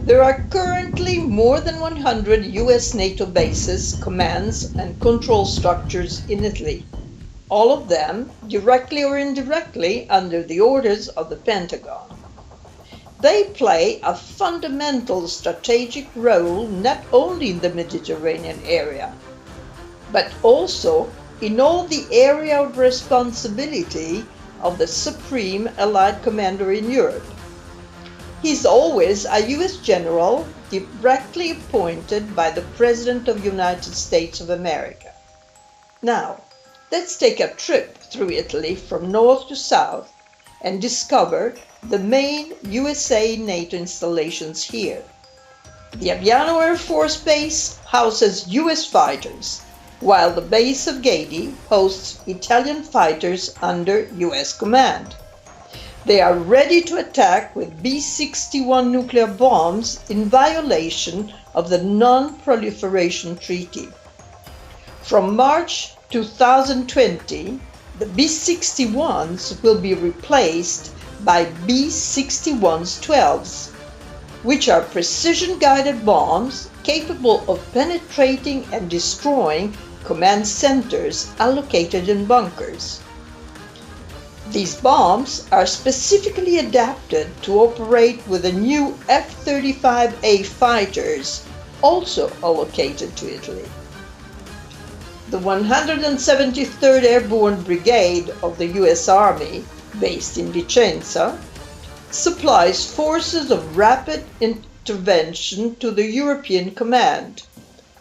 There are currently more than 100 US NATO bases, commands, and control structures in Italy, all of them directly or indirectly under the orders of the Pentagon. They play a fundamental strategic role not only in the Mediterranean area, but also in all the area of responsibility of the Supreme Allied Commander in Europe. He's always a US general directly appointed by the President of the United States of America. Now, let's take a trip through Italy from north to south and discover the main USA NATO installations here. The Aviano Air Force Base houses US fighters, while the base of Gaeti hosts Italian fighters under US command. They are ready to attack with B-61 nuclear bombs in violation of the Non-Proliferation Treaty. From March 2020, the B-61s will be replaced by B-61-12s, which are precision-guided bombs capable of penetrating and destroying command centers allocated in bunkers. These bombs are specifically adapted to operate with the new F-35A fighters, also allocated to Italy. The 173rd Airborne Brigade of the US Army, based in Vicenza, supplies forces of rapid intervention to the European Command,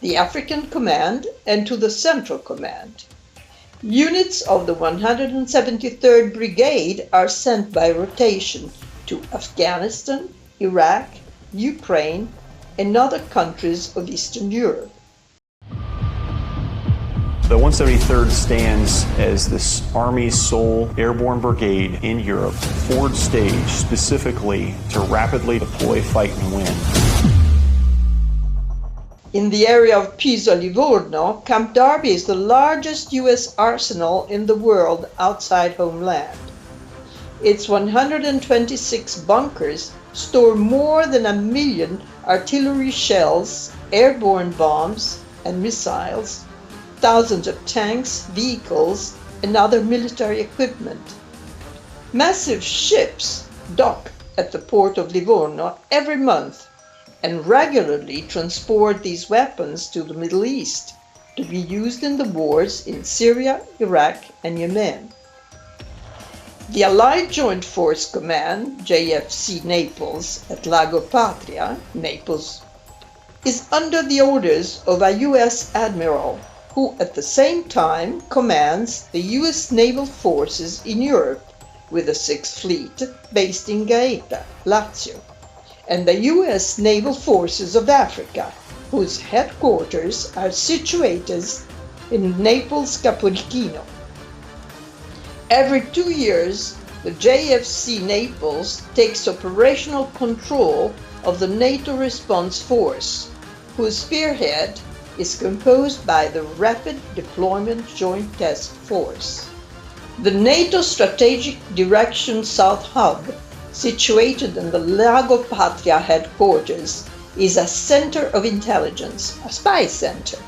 the African Command, and to the Central Command. Units of the 173rd Brigade are sent by rotation to Afghanistan, Iraq, Ukraine, and other countries of Eastern Europe. The 173rd stands as this Army's sole airborne brigade in Europe, forward stage specifically to rapidly deploy, fight, and win. In the area of Pisa-Livorno, Camp Darby is the largest US arsenal in the world outside homeland. Its 126 bunkers store more than 1 million artillery shells, airborne bombs and missiles, thousands of tanks, vehicles, and other military equipment. Massive ships dock at the port of Livorno every month and regularly transport these weapons to the Middle East to be used in the wars in Syria, Iraq, and Yemen. The Allied Joint Force Command, JFC Naples, at Lago Patria, Naples, is under the orders of a US admiral who at the same time commands the US naval forces in Europe with the 6th Fleet based in Gaeta, Lazio, and the US Naval Forces of Africa, whose headquarters are situated in Naples Capodichino. Every 2 years, the JFC Naples takes operational control of the NATO Response Force, whose spearhead is composed by the Rapid Deployment Joint Task Force. The NATO Strategic Direction South Hub, situated in the Lago Patria headquarters, is a center of intelligence, a spy center,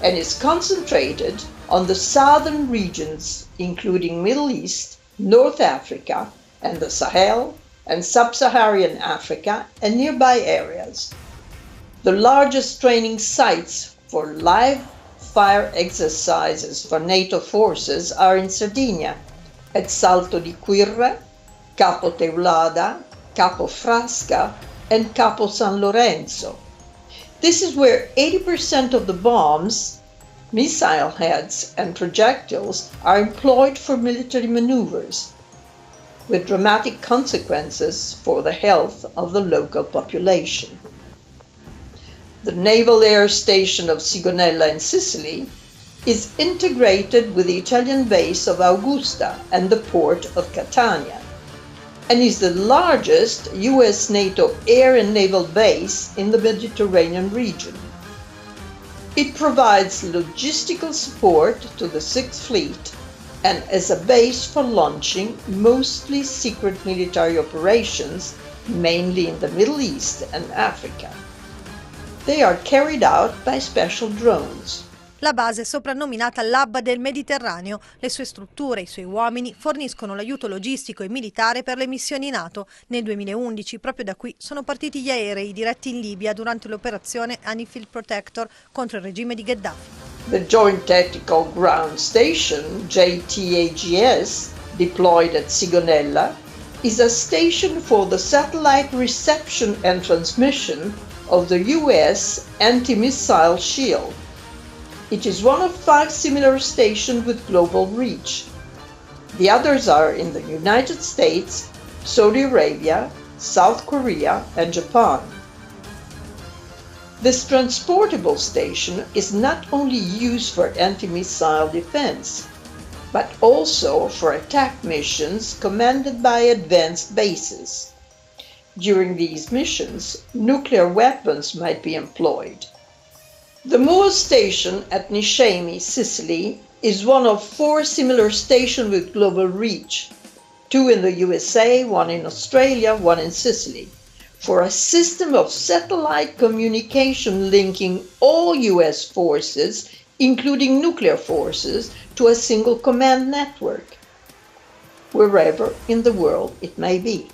and is concentrated on the southern regions, including Middle East, North Africa, and the Sahel, and Sub-Saharan Africa, and nearby areas. The largest training sites for live fire exercises for NATO forces are in Sardinia, at Salto di Quirra, Capo Teulada, Capo Frasca, and Capo San Lorenzo. This is where 80% of the bombs, missile heads, and projectiles are employed for military maneuvers, with dramatic consequences for the health of the local population. The Naval Air Station of Sigonella in Sicily is integrated with the Italian base of Augusta and the port of Catania, and is the largest US NATO air and naval base in the Mediterranean region. It provides logistical support to the 6th Fleet and as a base for launching mostly secret military operations mainly in the Middle East and Africa. They are carried out by special drones. La base è soprannominata l'hub del Mediterraneo. Le sue strutture e i suoi uomini forniscono l'aiuto logistico e militare per le missioni Nato. Nel 2011 proprio da qui sono partiti gli aerei diretti in Libia durante l'operazione Anfield Protector contro il regime di Gheddafi. The Joint Tactical Ground Station, JTAGS, deployed at Sigonella, is a station for the satellite reception and transmission of the US anti-missile shield. It is one of 5 similar stations with global reach. The others are in the United States, Saudi Arabia, South Korea, and Japan. This transportable station is not only used for anti-missile defense, but also for attack missions commanded by advanced bases. During these missions, nuclear weapons might be employed. The Moor station at Niscemi, Sicily, is one of 4 similar stations with global reach, 2 in the USA, 1 in Australia, 1 in Sicily, for a system of satellite communication linking all US forces, including nuclear forces, to a single command network, wherever in the world it may be.